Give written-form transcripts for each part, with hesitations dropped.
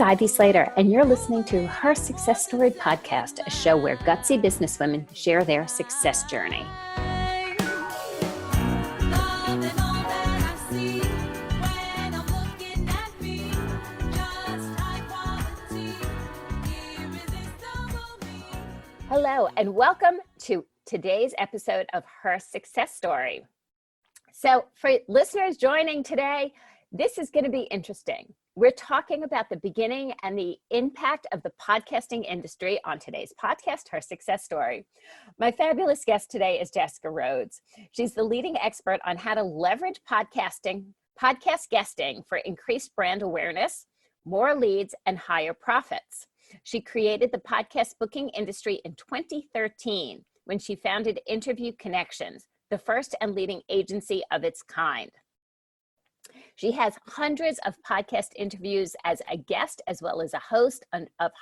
Ivy Slater, and you're listening to Her Success Story podcast, a show where gutsy businesswomen share their success journey. Hello, and welcome to today's episode of Her Success Story. So for listeners joining today, this is going to be interesting. We're talking about the beginning and the impact of the podcasting industry on today's podcast, Her Success Story. My fabulous guest today is Jessica Rhodes. She's the leading expert on how to leverage podcast guesting for increased brand awareness, more leads, and higher profits. She created the podcast booking industry in 2013 when she founded Interview Connections, the first and leading agency of its kind. She has hundreds of podcast interviews as a guest as well as a host of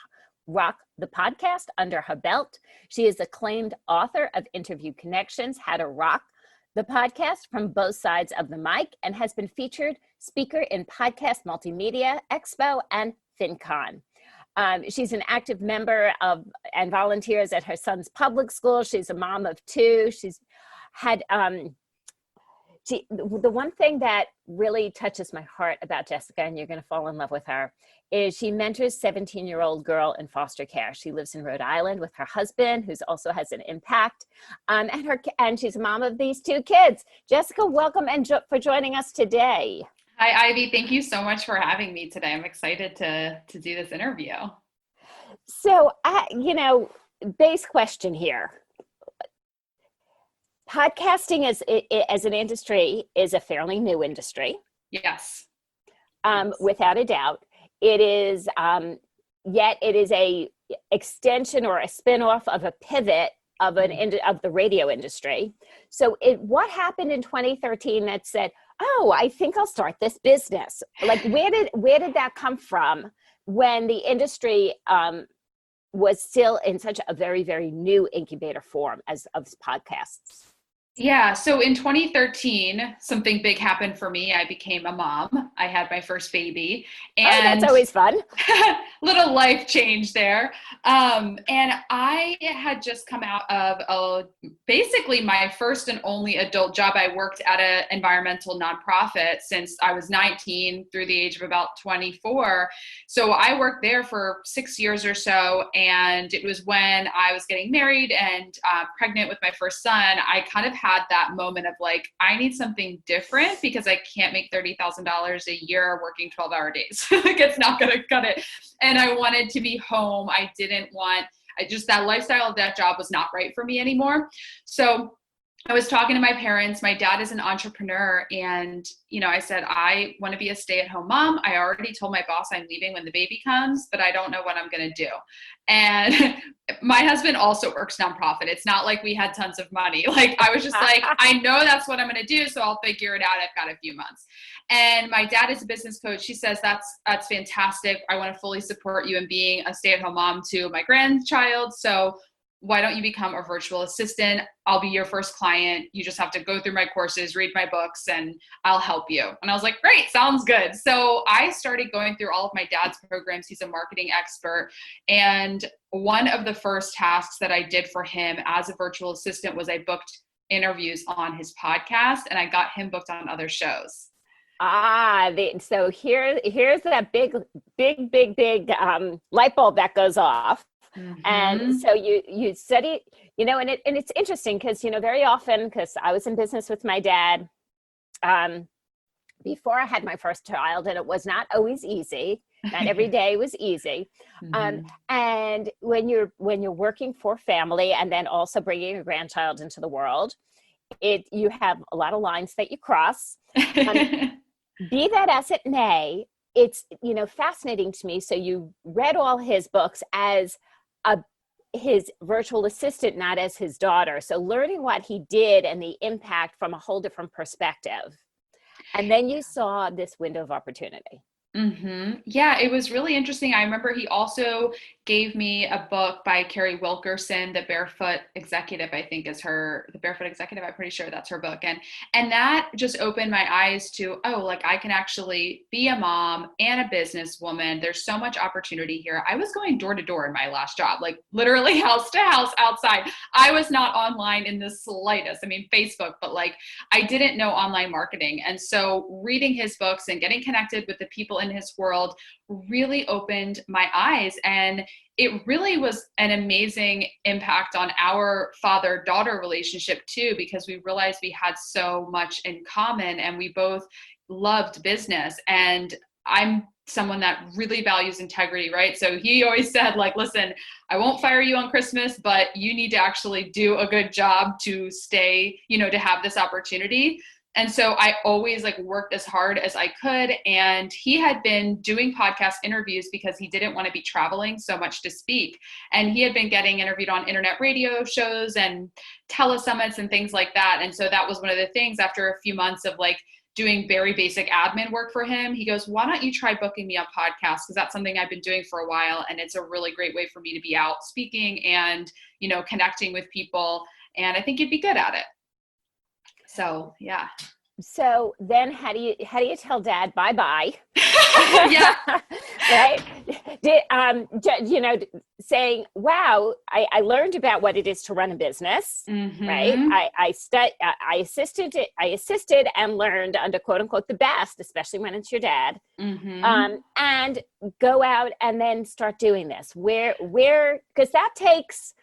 Rock the Podcast under her belt. She is acclaimed author of Interview Connections, How to Rock the Podcast from Both Sides of the Mic, and has been featured speaker in Podcast Multimedia, Expo, and FinCon. She's an active member of and volunteers at her son's public school. She's a mom of two. She's had the one thing that really touches my heart about Jessica, and you're going to fall in love with her, is she mentors 17-year-old girl in foster care. She lives in Rhode Island with her husband, who also has an impact, and she's a mom of these two kids. Jessica, welcome and for joining us today. Hi, Ivy. Thank you so much for having me today. I'm excited to do this interview. So, base question here. Podcasting as an industry is a fairly new industry. Yes. Without a doubt. It is, yet it is a extension or a spinoff of a pivot of the radio industry. So what happened in 2013 that said, oh, I think I'll start this business? Like, where did that come from when the industry was still in such a very, very new incubator form of podcasts? Yeah. So in 2013, something big happened for me. I became a mom. I had my first baby. And that's always fun. Little life change there. And I had just come out of basically my first and only adult job. I worked at an environmental nonprofit since I was 19 through the age of about 24. So I worked there for 6 years or so. And it was when I was getting married and pregnant with my first son, I kind of had that moment of like, I need something different because I can't make $30,000 a year working 12-hour days. Like, it's not going to cut it. And I wanted to be home. That lifestyle of that job was not right for me anymore. So I was talking to my parents. My dad is an entrepreneur. And, I said, I want to be a stay-at-home mom. I already told my boss I'm leaving when the baby comes, but I don't know what I'm going to do. And my husband also works nonprofit. It's not like we had tons of money. Like, I was just like, I know that's what I'm going to do. So I'll figure it out. I've got a few months. And my dad is a business coach. She says, that's fantastic. I want to fully support you in being a stay-at-home mom to my grandchild. So why don't you become a virtual assistant? I'll be your first client. You just have to go through my courses, read my books, and I'll help you. And I was like, great, sounds good. So I started going through all of my dad's programs. He's a marketing expert. And one of the first tasks that I did for him as a virtual assistant was I booked interviews on his podcast, and I got him booked on other shows. So here's that big light bulb that goes off. Mm-hmm. And so you study, and it's interesting because, very often, because I was in business with my dad before I had my first child, and it was not always easy. Not every day was easy. Mm-hmm. And when you're working for family and then also bringing a grandchild into the world, you have a lot of lines that you cross. Be that as it may, it's, fascinating to me. So you read all his books as his virtual assistant, not as his daughter. So learning what he did and the impact from a whole different perspective. And then you saw this window of opportunity. Yeah, it was really interesting. I remember he also gave me a book by Carrie Wilkerson, The Barefoot Executive, I think is her, The Barefoot Executive. I'm pretty sure that's her book. And that just opened my eyes to, oh, like I can actually be a mom and a businesswoman. There's so much opportunity here. I was going door to door in my last job, like literally house to house outside. I was not online in the slightest. I mean, Facebook, but like I didn't know online marketing. And so reading his books and getting connected with the people in his world really opened my eyes. And it really was an amazing impact on our father-daughter relationship too, because we realized we had so much in common and we both loved business. And I'm someone that really values integrity, right? So he always said, like, listen, I won't fire you on Christmas, but you need to actually do a good job to stay, to have this opportunity. And so I always like worked as hard as I could. And he had been doing podcast interviews because he didn't want to be traveling so much to speak. And he had been getting interviewed on internet radio shows and telesummits and things like that. And so that was one of the things after a few months of like doing very basic admin work for him. He goes, why don't you try booking me on podcasts? Because that's something I've been doing for a while. And it's a really great way for me to be out speaking and, connecting with people. And I think you'd be good at it. So, yeah. So then how do you tell dad bye-bye? Yeah. Right? Saying, wow, I learned about what it is to run a business, right? I assisted and learned under quote unquote the best, especially when it's your dad, and go out and then start doing this because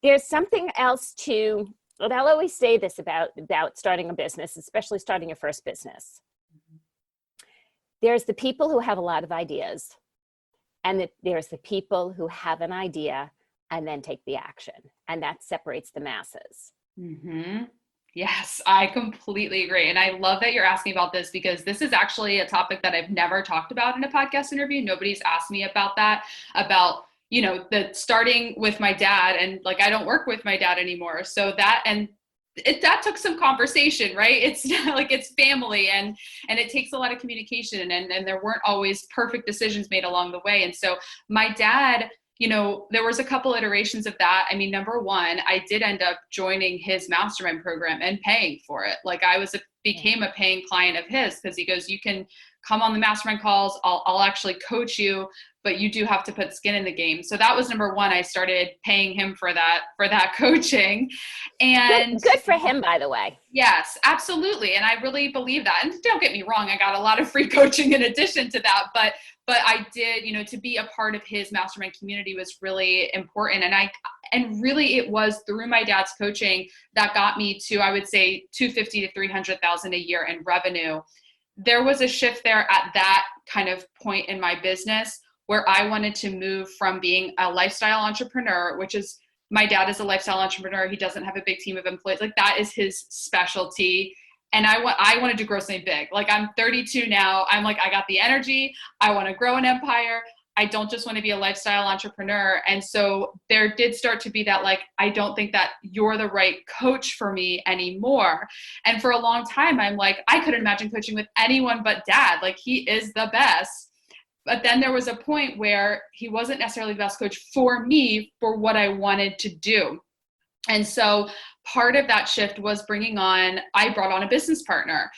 there's something else to. Well, I'll always say this about starting a business, especially starting your first business. There's the people who have a lot of ideas, and there's the people who have an idea and then take the action, and that separates the masses. Yes, I completely agree. And I love that you're asking about this because this is actually a topic that I've never talked about in a podcast interview. Nobody's asked me about that, about the starting with my dad, and like, I don't work with my dad anymore. So that took some conversation, right? It's like, it's family and it takes a lot of communication and there weren't always perfect decisions made along the way. And so my dad, there was a couple iterations of that. I mean, number one, I did end up joining his mastermind program and paying for it. Like became a paying client of his because he goes, you can come on the mastermind calls. I'll actually coach you, but you do have to put skin in the game. So that was number one. I started paying him for that coaching. And good for him, by the way. Yes, absolutely. And I really believe that. And don't get me wrong, I got a lot of free coaching in addition to that, but I did, to be a part of his mastermind community was really important. And really it was through my dad's coaching that got me to, I would say, 250 to 300,000 a year in revenue. There was a shift there at that kind of point in my business where I wanted to move from being a lifestyle entrepreneur, which is, my dad is a lifestyle entrepreneur. He doesn't have a big team of employees. Like, that is his specialty. And I wanted to grow something big. Like, I'm 32 now. I'm like, I got the energy. I want to grow an empire. I don't just want to be a lifestyle entrepreneur. And so there did start to be that, like, I don't think that you're the right coach for me anymore. And for a long time, I'm like, I couldn't imagine coaching with anyone but dad. Like, he is the best. But then there was a point where he wasn't necessarily the best coach for me for what I wanted to do. And so part of that shift was I brought on a business partner,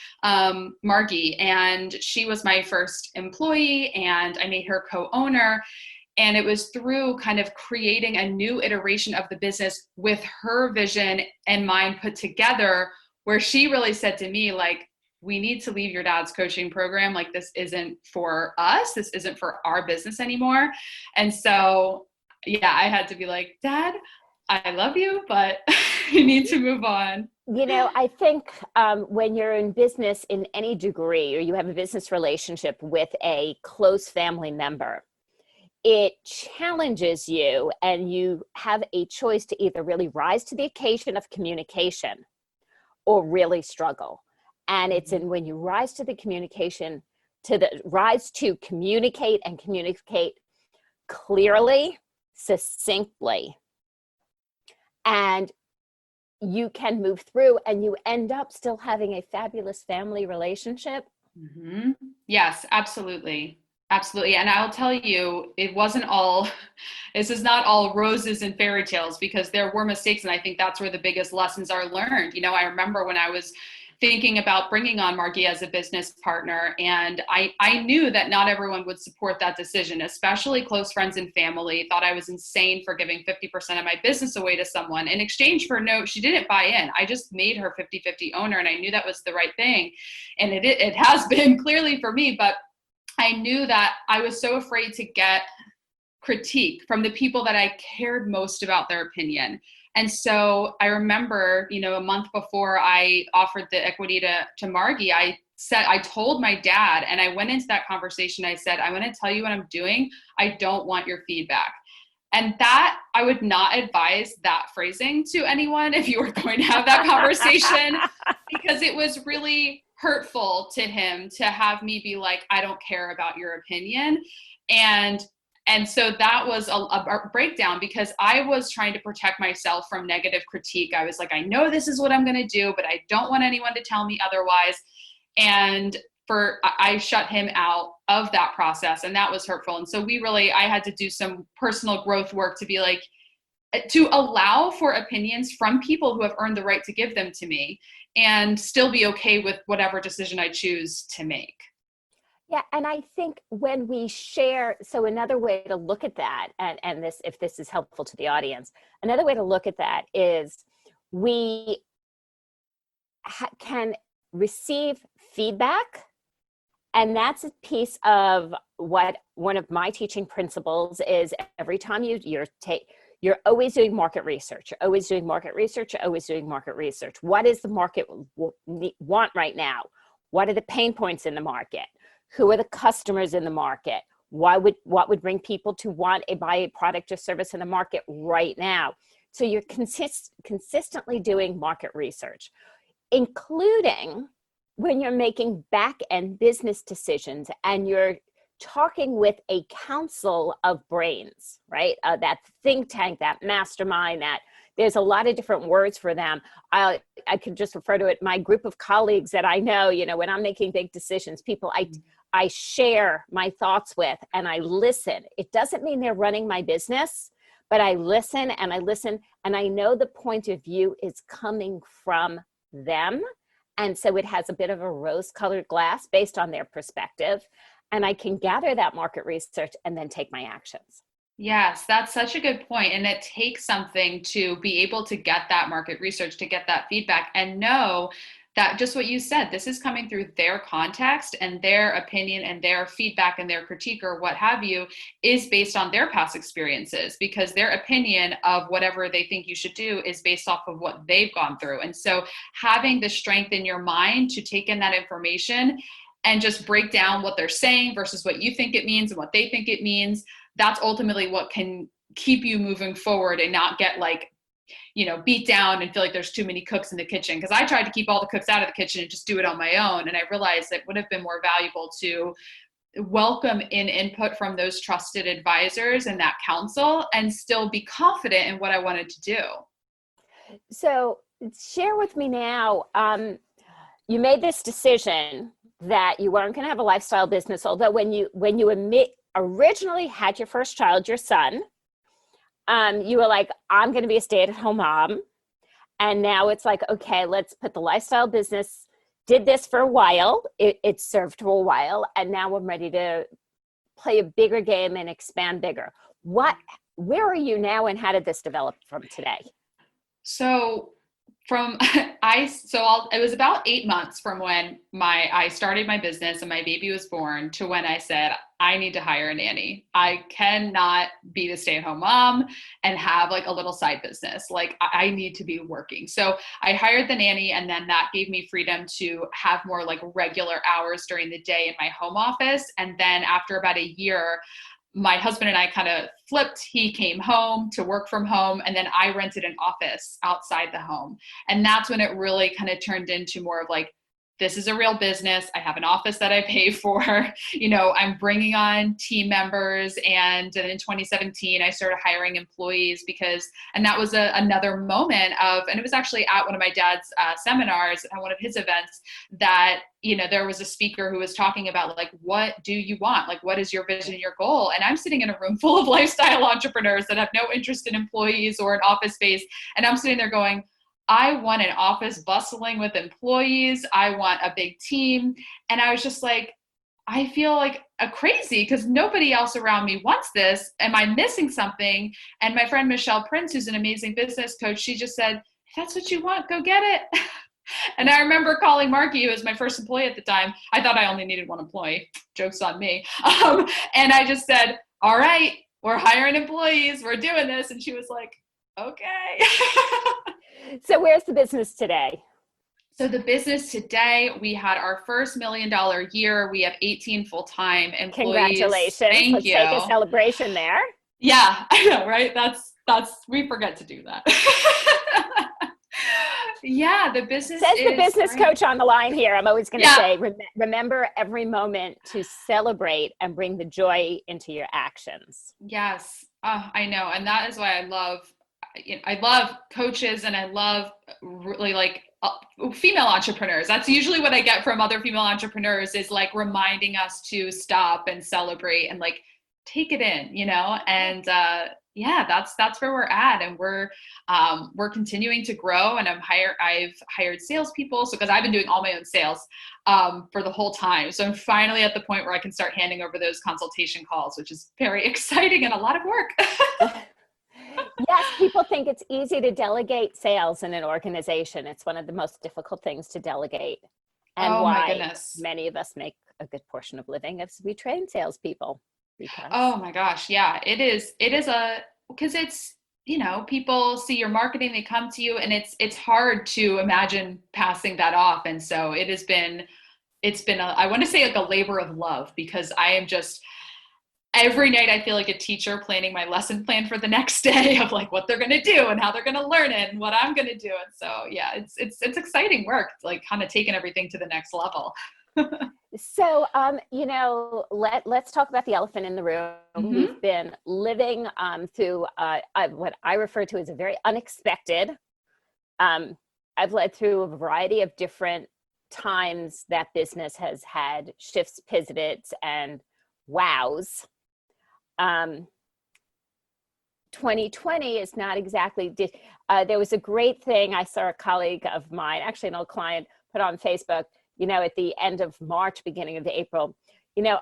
Margy, and she was my first employee and I made her co-owner. And it was through kind of creating a new iteration of the business with her vision and mine put together, where she really said to me, like, we need to leave your dad's coaching program. Like, this isn't for us. This isn't for our business anymore. And so, yeah, I had to be like, Dad, I love you, but you need to move on. I think when you're in business in any degree, or you have a business relationship with a close family member, it challenges you and you have a choice to either really rise to the occasion of communication or really struggle. And it's when you rise to the communication, rise to communicate and communicate clearly, succinctly, and you can move through and you end up still having a fabulous family relationship. Yes, absolutely. Absolutely. And I'll tell you, it wasn't all, this is not all roses and fairy tales, because there were mistakes. And I think that's where the biggest lessons are learned. You know, I remember when I was thinking about bringing on Margy as a business partner, and I knew that not everyone would support that decision, especially close friends and family thought I was insane for giving 50% of my business away to someone in exchange for no, she didn't buy in. I just made her 50-50 owner, and I knew that was the right thing. And it has been clearly for me, but I knew that I was so afraid to get critique from the people that I cared most about their opinion. And so I remember, you know, a month before I offered the equity to Margy, I told my dad, and I went into that conversation. I said, I'm going to tell you what I'm doing. I don't want your feedback. And that, I would not advise that phrasing to anyone if you were going to have that conversation, because it was really hurtful to him to have me be like, I don't care about your opinion. And so that was a breakdown, because I was trying to protect myself from negative critique. I was like, I know this is what I'm going to do, but I don't want anyone to tell me otherwise. And I shut him out of that process, and that was hurtful. And so I had to do some personal growth work to be like, to allow for opinions from people who have earned the right to give them to me, and still be okay with whatever decision I choose to make. Yeah, and I think when we share, so another way to look at that, and this, if this is helpful to the audience, another way to look at that is we can receive feedback, and that's a piece of what one of my teaching principles is. Every time you're always doing market research. You're always doing market research. You're always doing market research. What is the market want right now? What are the pain points in the market? Who are the customers in the market? What would bring people to buy a product or service in the market right now? So you're consistently doing market research, including when you're making back-end business decisions and you're talking with a council of brains, right? That think tank, that mastermind, that there's a lot of different words for them. I could just refer to it, my group of colleagues that I know, you know, when I'm making big decisions, people I share my thoughts with, and I listen. It doesn't mean they're running my business, but I listen, and I know the point of view is coming from them. And so it has a bit of a rose-colored glass based on their perspective. And I can gather that market research and then take my actions. Yes, that's such a good point. And it takes something to be able to get that market research, to get that feedback, and know that just what you said, this is coming through their context, and their opinion and their feedback and their critique or what have you is based on their past experiences, because their opinion of whatever they think you should do is based off of what they've gone through. And so having the strength in your mind to take in that information and just break down what they're saying versus what you think it means and what they think it means, that's ultimately what can keep you moving forward and not get like, you know, beat down and feel like there's too many cooks in the kitchen. Because I tried to keep all the cooks out of the kitchen and just do it on my own. And I realized it would have been more valuable to welcome in input from those trusted advisors and that counsel, and still be confident in what I wanted to do. So share with me now, you made this decision that you weren't going to have a lifestyle business, although when you originally had your first child, your son, you were like, I'm going to be a stay-at-home mom. And now it's like, okay, let's put the lifestyle business, did this for a while. It served for a while. And now I'm ready to play a bigger game and expand bigger. Where are you now, and how did this develop from today? So it was about 8 months from when I started my business and my baby was born to when I said, I need to hire a nanny. I cannot be the stay-at-home mom and have like a little side business. Like I need to be working. So I hired the nanny, and then that gave me freedom to have more like regular hours during the day in my home office. And then after about a year, my husband and I kind of flipped. He came home to work from home, and then I rented an office outside the home. And that's when it really kind of turned into more of like this is a real business. I have an office that I pay for, I'm bringing on team members. And in 2017, I started hiring employees and that was another moment and it was actually at one of my dad's seminars, at one of his events, that, there was a speaker who was talking about like, what do you want? Like, what is your vision, your goal? And I'm sitting in a room full of lifestyle entrepreneurs that have no interest in employees or an office space. And I'm sitting there going, I want an office bustling with employees. I want a big team. And I was just like, I feel like a crazy because nobody else around me wants this. Am I missing something? And my friend Michelle Prince, who's an amazing business coach, she just said, if that's what you want, go get it. And I remember calling Marky, who was my first employee at the time. I thought I only needed one employee. Joke's on me. And I just said, all right, we're hiring employees. We're doing this. And she was like, okay. So where's the business today? So the business today, we had our first $1 million year. We have 18 full-time employees. Congratulations. Thank you. Let's take a celebration there. Yeah, I know, right? We forget to do that. Yeah, the business Says the business great. Coach on the line here. I'm always going to say, remember every moment to celebrate and bring the joy into your actions. Yes, I know. And that is why I love coaches, and I love really like female entrepreneurs. That's usually what I get from other female entrepreneurs, is like reminding us to stop and celebrate and like take it in, and that's where we're at. And we're continuing to grow, and I've hired salespeople. So, cause I've been doing all my own sales, for the whole time. So I'm finally at the point where I can start handing over those consultation calls, which is very exciting and a lot of work. Yes, people think it's easy to delegate sales in an organization. It's one of the most difficult things to delegate. And why many of us make a good portion of living as we train salespeople. Oh my gosh. Yeah, it is because it's, people see your marketing, they come to you, and it's hard to imagine passing that off. And so it's been I want to say like a labor of love, because I am just, every night I feel like a teacher planning my lesson plan for the next day of like what they're going to do and how they're going to learn it and what I'm going to do. And so, yeah, it's exciting work. It's like kind of taking everything to the next level. So, let's talk about the elephant in the room. Mm-hmm. We've been living through what I refer to as a very unexpected. I've led through a variety of different times that business has had shifts, pivots, and wows. 2020 is not exactly, there was a great thing I saw a colleague of mine, actually an old client, put on Facebook, at the end of March, beginning of April,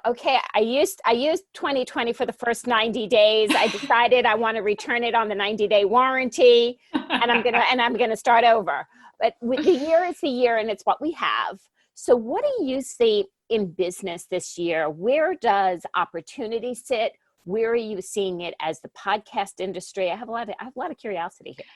okay, I used 2020 for the first 90 days. I decided I want to return it on the 90-day warranty, and I'm going to start over. But the year is the year, and it's what we have. So what do you see in business this year? Where does opportunity sit? Where are you seeing it as the podcast industry? I have a lot of curiosity here.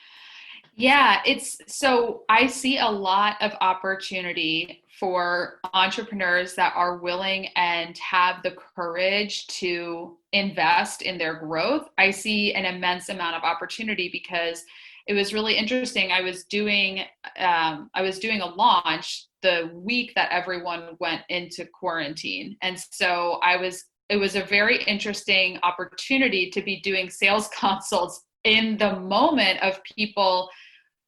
Yeah, so I see a lot of opportunity for entrepreneurs that are willing and have the courage to invest in their growth. I see an immense amount of opportunity because it was really interesting. I was doing a launch the week that everyone went into quarantine. And so it was a very interesting opportunity to be doing sales consults in the moment of people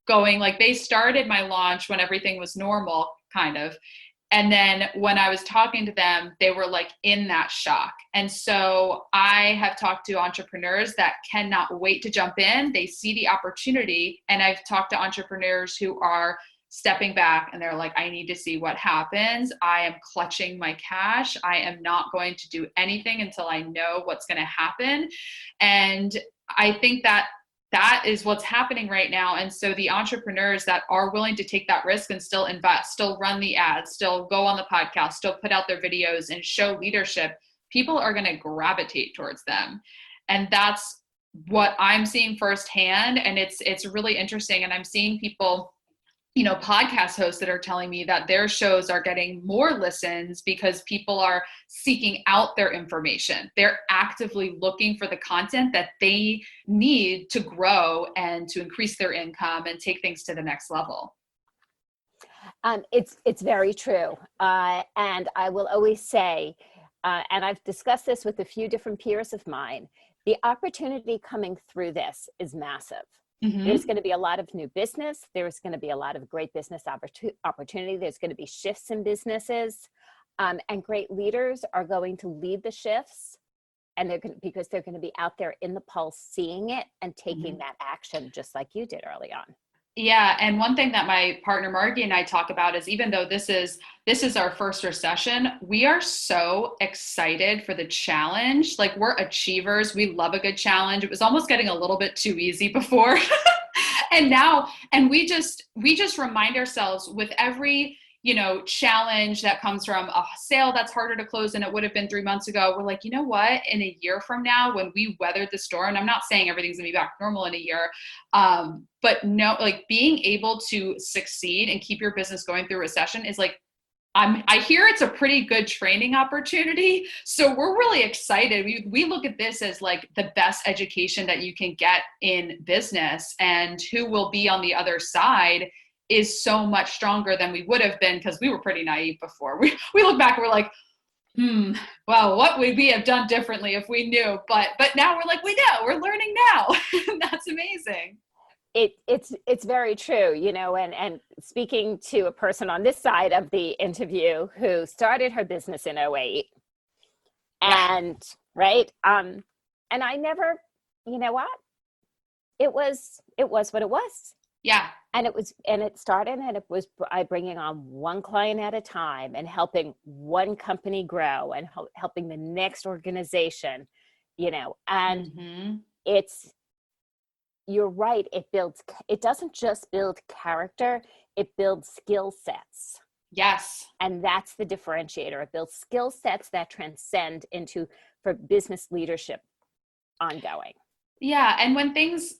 going, like, they started my launch when everything was normal, kind of. And then when I was talking to them, they were like in that shock. And so I have talked to entrepreneurs that cannot wait to jump in. They see the opportunity. And I've talked to entrepreneurs who are stepping back and they're like, I need to see what happens. I am clutching my cash. I am not going to do anything until I know what's going to happen. And I think that is what's happening right now. And so the entrepreneurs that are willing to take that risk and still invest, still run the ads, still go on the podcast, still put out their videos and show leadership, people are going to gravitate towards them. And that's what I'm seeing firsthand. And it's really interesting. And I'm seeing people, podcast hosts that are telling me that their shows are getting more listens because people are seeking out their information. They're actively looking for the content that they need to grow and to increase their income and take things to the next level. It's very true. And I will always say, and I've discussed this with a few different peers of mine, the opportunity coming through this is massive. There's going to be a lot of new business. There's going to be a lot of great business opportunity. There's going to be shifts in businesses, and great leaders are going to lead the shifts, and because they're going to be out there in the pulse, seeing it and taking that action, just like you did early on. Yeah. And one thing that my partner Margy and I talk about is, even though this is our first recession, we are so excited for the challenge. Like, we're achievers. We love a good challenge. It was almost getting a little bit too easy before. and we just remind ourselves with every, challenge that comes from a sale that's harder to close than it would have been 3 months ago. We're like, you know what, in a year from now, when we weathered the storm, and I'm not saying everything's gonna be back normal in a year, but no, like, being able to succeed and keep your business going through recession is like, I hear it's a pretty good training opportunity. So we're really excited. We look at this as like the best education that you can get in business, and who will be on the other side is so much stronger than we would have been, because we were pretty naive before. We look back and we're like, well, what would we have done differently if we knew? But now we're like, we know, we're learning now. That's amazing. It's very true, and speaking to a person on this side of the interview who started her business in 2008, and right. And I never, what? It was what it was. Yeah. And it started, and it was by bringing on one client at a time and helping one company grow and helping the next organization, and you're right. It doesn't just build character, it builds skill sets. Yes. And that's the differentiator. It builds skill sets that transcend for business leadership ongoing. Yeah. And when things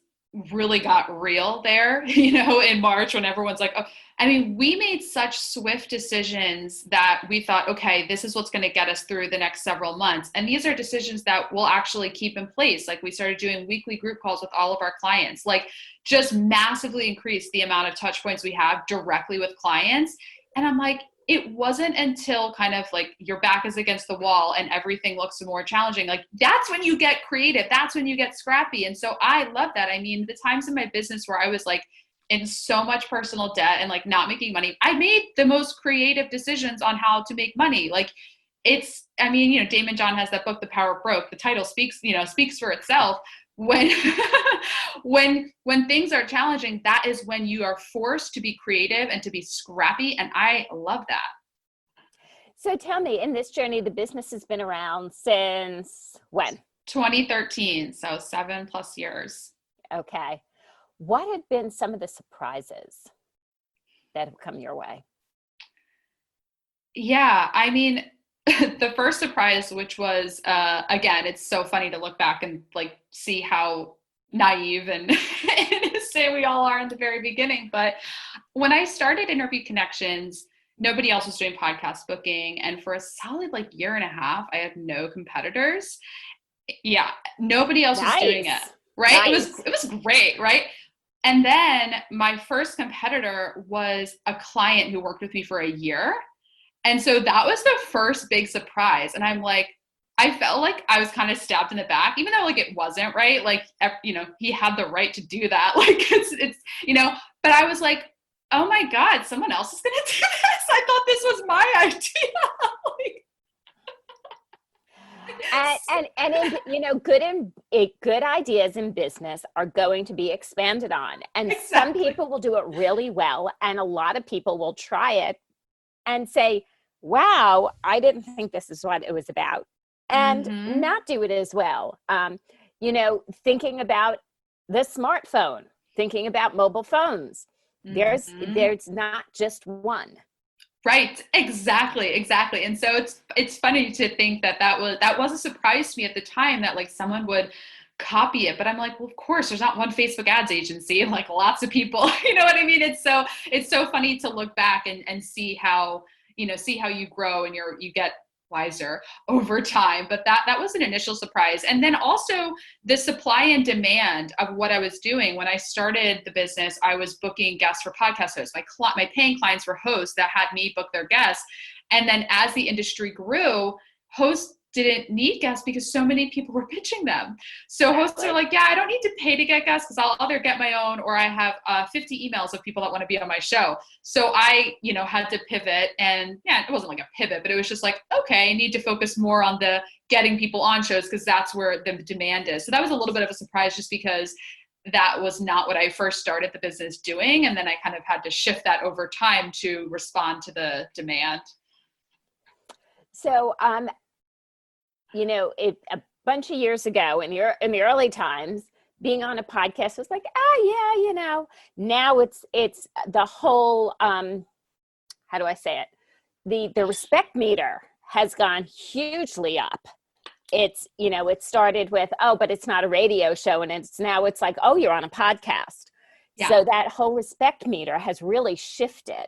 really got real there, in March, when everyone's like, oh, I mean, we made such swift decisions that we thought, okay, this is what's going to get us through the next several months. And these are decisions that we'll actually keep in place. Like, we started doing weekly group calls with all of our clients, like, just massively increased the amount of touch points we have directly with clients. And I'm like, it wasn't until kind of like your back is against the wall and everything looks more challenging, like, that's when you get creative. That's when you get scrappy. And so I love that. I mean, the times in my business where I was like in so much personal debt and like not making money, I made the most creative decisions on how to make money. Like, Damon John has that book, The Power of Broke. The title speaks for itself. When things are challenging, that is when you are forced to be creative and to be scrappy. And I love that. So tell me, in this journey, the business has been around since when? 2013. So 7+ years. Okay. What have been some of the surprises that have come your way? Yeah. I mean, the first surprise, which was, again, it's so funny to look back and like see how naive and say we all are in the very beginning. But when I started Interview Connections, nobody else was doing podcast booking. And for a solid like year and a half, I had no competitors. Yeah. Nobody else was doing it. Right. Nice. It was great. Right. And then my first competitor was a client who worked with me for a year. And so that was the first big surprise. And I'm like, I felt like I was kind of stabbed in the back, even though like it wasn't, right. Like, he had the right to do that. Like it's, but I was like, oh my God, someone else is going to do this. I thought this was my idea. good ideas in business are going to be expanded on. And exactly. Some people will do it really well. And a lot of people will try it and say, wow, I didn't think this is what it was about, and not do it as well. Thinking about the smartphone, thinking about mobile phones, there's not just one. Right. Exactly. And so it's funny to think that was a surprise to me at the time, that like someone would copy it. But I'm like, well, of course, there's not one Facebook ads agency and like lots of people, you know what I mean? It's so funny to look back and see how you grow and you get wiser over time, but that was an initial surprise. And then also the supply and demand of what I was doing. When I started the business, I was booking guests for podcast hosts. My paying clients were hosts that had me book their guests. And then as the industry grew, hosts didn't need guests because so many people were pitching them. So hosts are like, yeah, I don't need to pay to get guests because I'll either get my own or I have 50 emails of people that want to be on my show. So I, had to pivot, and yeah, it wasn't like a pivot, but it was just like, okay, I need to focus more on the getting people on shows because that's where the demand is. So that was a little bit of a surprise just because that was not what I first started the business doing. And then I kind of had to shift that over time to respond to the demand. So, a bunch of years ago in the early times, being on a podcast was like, now it's the whole, how do I say it? The respect meter has gone hugely up. It's, it started with, oh, but it's not a radio show. And it's like, oh, you're on a podcast. Yeah. So that whole respect meter has really shifted.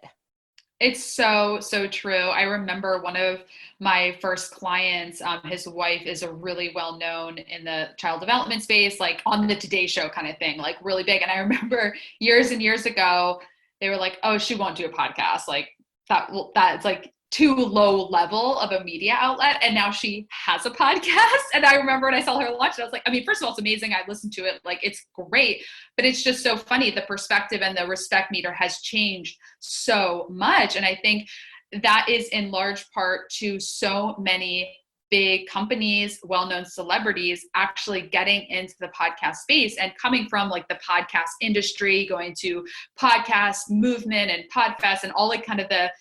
It's so, so true. I remember one of my first clients, his wife is a really well-known in the child development space, like on the Today Show kind of thing, like really big. And I remember years and years ago, they were like, oh, she won't do a podcast. Like that's like too low level of a media outlet. And now she has a podcast. And I remember when I saw her launch it, I was like, first of all, it's amazing. I listened to it. Like, it's great, but it's just so funny. The perspective and the respect meter has changed so much. And I think that is in large part to so many big companies, well-known celebrities actually getting into the podcast space and coming from like the podcast industry, going to podcast movement and Podfest and all like kind of the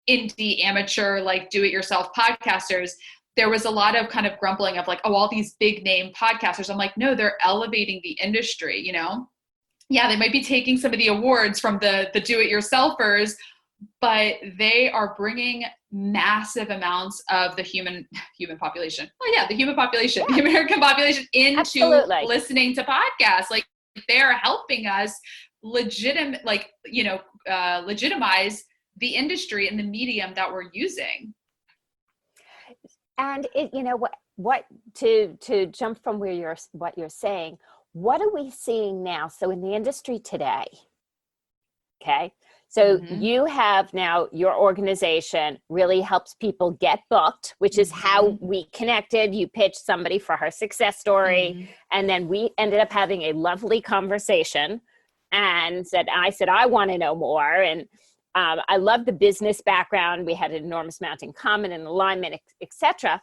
indie amateur, like do-it-yourself podcasters. There was a lot of kind of grumbling of like, oh, all these big name podcasters. I'm like, no, they're elevating the industry, Yeah, they might be taking some of the awards from the do-it-yourselfers, but they are bringing massive amounts of the human population. Oh yeah, the human population, the American population into listening to podcasts. Like, they're helping us legitimize the industry and the medium that we're using. And what to jump from what you're saying, what are we seeing now? So in the industry today, okay, so you have now, your organization really helps people get booked, which is how we connected. You pitched somebody for her success story, and then we ended up having a lovely conversation and I said, I want to know more. And I love the business background. We had an enormous amount in common and alignment, et cetera.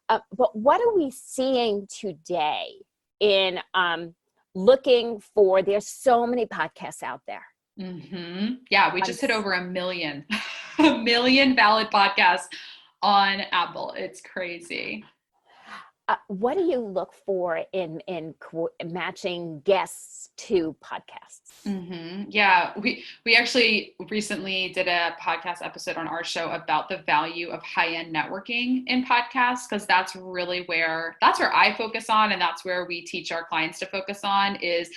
But what are we seeing today in looking for, there's so many podcasts out there. Yeah, we just hit over 1 million, 1 million valid podcasts on Apple. It's crazy. What do you look for in matching guests to podcasts? Yeah, we actually recently did a podcast episode on our show about the value of high-end networking in podcasts, because that's where I focus on, and that's where we teach our clients to focus on is,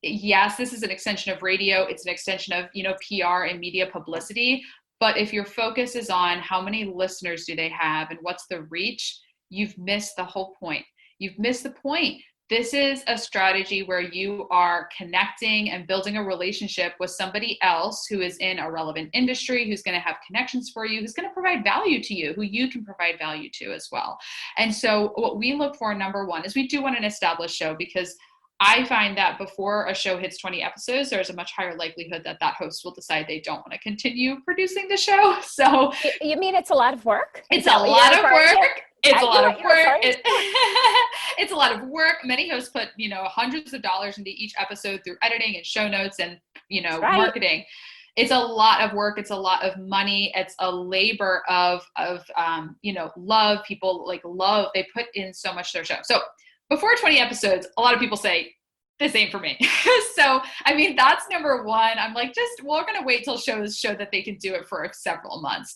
yes, this is an extension of radio. It's an extension of, PR and media publicity. But if your focus is on how many listeners do they have and what's the reach, you've missed the whole point. You've missed the point. This is a strategy where you are connecting and building a relationship with somebody else who is in a relevant industry, who's going to have connections for you, who's going to provide value to you, who you can provide value to as well. And so what we look for, number one, is we do want an established show, because I find that before a show hits 20 episodes, there's a much higher likelihood that host will decide they don't want to continue producing the show. So you mean it's a lot of work? It's a lot of work. It's a lot of work. It's a lot of work. Many hosts put, hundreds of dollars into each episode through editing and show notes and, marketing. It's a lot of work. It's a lot of money. It's a labor of love. People love, they put in so much to their show. So before 20 episodes, a lot of people say, this ain't for me. So, that's number one. I'm like, we're going to wait till shows show that they can do it for several months.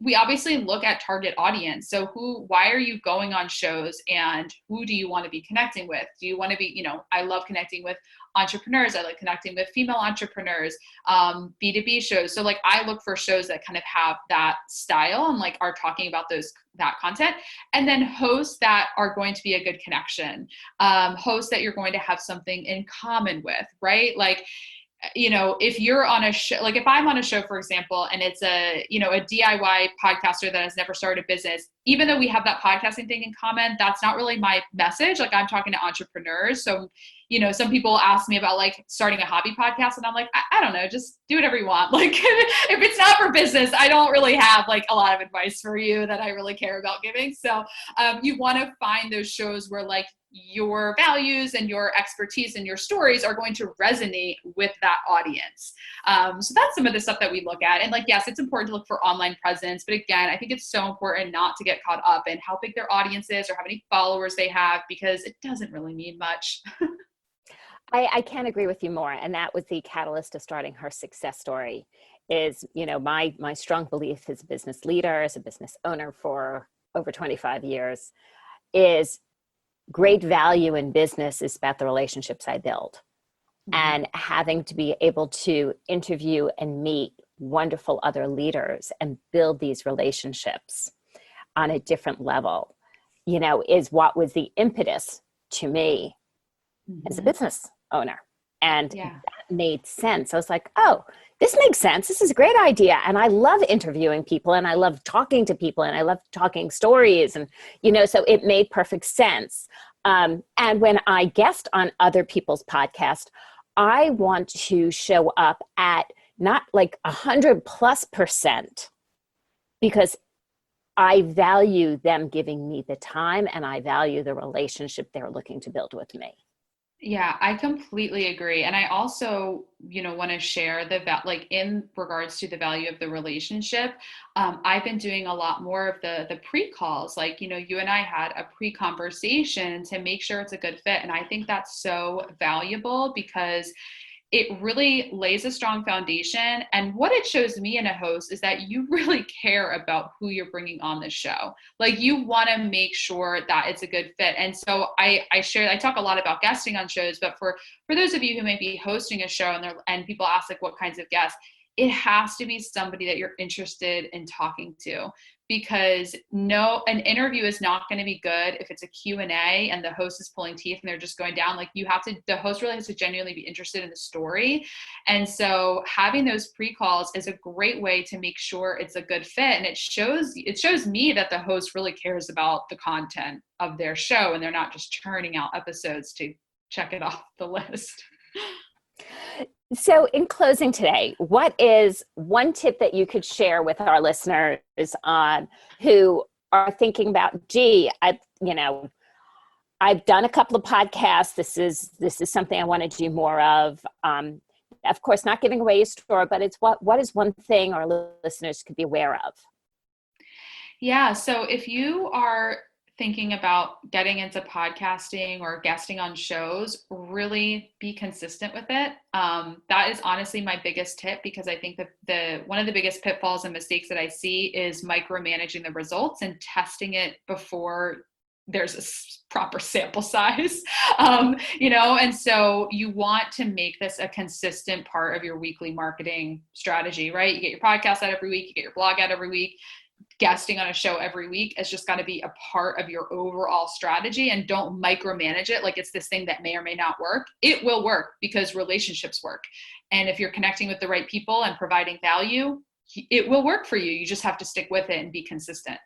We obviously look at target audience. So why are you going on shows, and who do you want to be connecting with? Do you want to be, I love connecting with entrepreneurs. I like connecting with female entrepreneurs, B2B shows. So like I look for shows that kind of have that style and like are talking about that content, and then hosts that are going to be a good connection, hosts that you're going to have something in common with, right? Like, you know, if you're on a show, like if I'm on a show, for example, and it's a, you know, a DIY podcaster that has never started a business, even though we have that podcasting thing in common, that's not really my message. Like I'm talking to entrepreneurs. So, you know, some people ask me about like starting a hobby podcast, and I'm like, I don't know, just do whatever you want. Like if it's not for business, I don't really have like a lot of advice for you that I really care about giving. So you want to find those shows where like your values and your expertise and your stories are going to resonate with that audience. So that's some of the stuff that we look at. And like, yes, it's important to look for online presence, but again, I think it's so important not to get caught up in how big their audience is or how many followers they have, because it doesn't really mean much. I can't agree with you more. And that was the catalyst of starting her success story is, you know, my strong belief as a business leader, as a business owner for over 25 years, is great value in business is about the relationships I build. Mm-hmm. And having to be able to interview and meet wonderful other leaders and build these relationships on a different level, you know, is what was the impetus to me as a business owner. And that made sense. I was like, oh, this makes sense. This is a great idea. And I love interviewing people, and I love talking to people, and I love talking stories. And, you know, so it made perfect sense. And when I guest on other people's podcasts, I want to show up at not like 100+%, because I value them giving me the time, and I value the relationship they're looking to build with me. Yeah, I completely agree. And I also, you know, want to share like in regards to the value of the relationship, I've been doing a lot more of the pre-calls. Like, you know, you and I had a pre-conversation to make sure it's a good fit. And I think that's so valuable because it really lays a strong foundation. And what it shows me in a host is that you really care about who you're bringing on the show. Like you want to make sure that it's a good fit. And so I talk a lot about guesting on shows, but for those of you who may be hosting a show and people ask like what kinds of guests, it has to be somebody that you're interested in talking to, because an interview is not going to be good if it's a Q&A and the host is pulling teeth and they're just going down. Like the host really has to genuinely be interested in the story. And so having those pre-calls is a great way to make sure it's a good fit. And it shows me that the host really cares about the content of their show, and they're not just churning out episodes to check it off the list. So in closing today, what is one tip that you could share with our listeners who are thinking about, I've done a couple of podcasts. This is something I want to do more of. Of course, not giving away your store, but it's what is one thing our listeners could be aware of? Yeah. So if you are thinking about getting into podcasting or guesting on shows, really be consistent with it. That is honestly my biggest tip, because I think that one of the biggest pitfalls and mistakes that I see is micromanaging the results and testing it before there's a proper sample size, and so you want to make this a consistent part of your weekly marketing strategy, right? You get your podcast out every week, you get your blog out every week. Guesting on a show every week has just got to be a part of your overall strategy, and don't micromanage it like it's this thing that may or may not work. It will work because relationships work. And if you're connecting with the right people and providing value, it will work for you. You just have to stick with it and be consistent.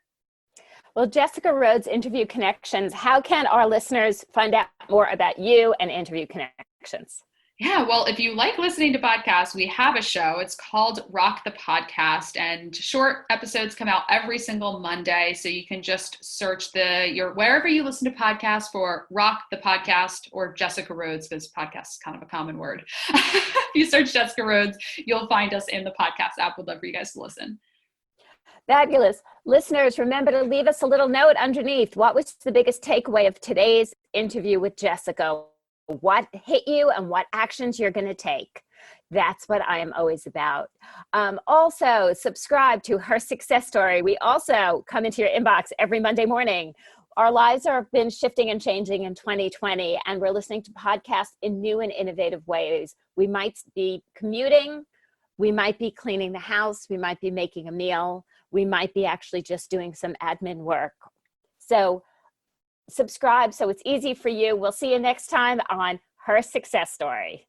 Well, Jessica Rhodes, Interview Connections, how can our listeners find out more about you and Interview Connections? Yeah, well, if you like listening to podcasts, we have a show. It's called Rock the Podcast, and short episodes come out every single Monday. So you can just search wherever you listen to podcasts for Rock the Podcast or Jessica Rhodes, because podcast is kind of a common word. If you search Jessica Rhodes, you'll find us in the podcast app. We'd love for you guys to listen. Fabulous. Listeners, remember to leave us a little note underneath. What was the biggest takeaway of today's interview with Jessica? What hit you and what actions you're going to take? That's what I am always about. Also, subscribe to Her Success Story. We also come into your inbox every Monday morning Our lives have been shifting and changing in 2020, and we're listening to podcasts in new and innovative ways. We might be commuting, we might be cleaning the house, we might be making a meal, we might be actually just doing some admin work. So subscribe so it's easy for you. We'll see you next time on Her Success Story.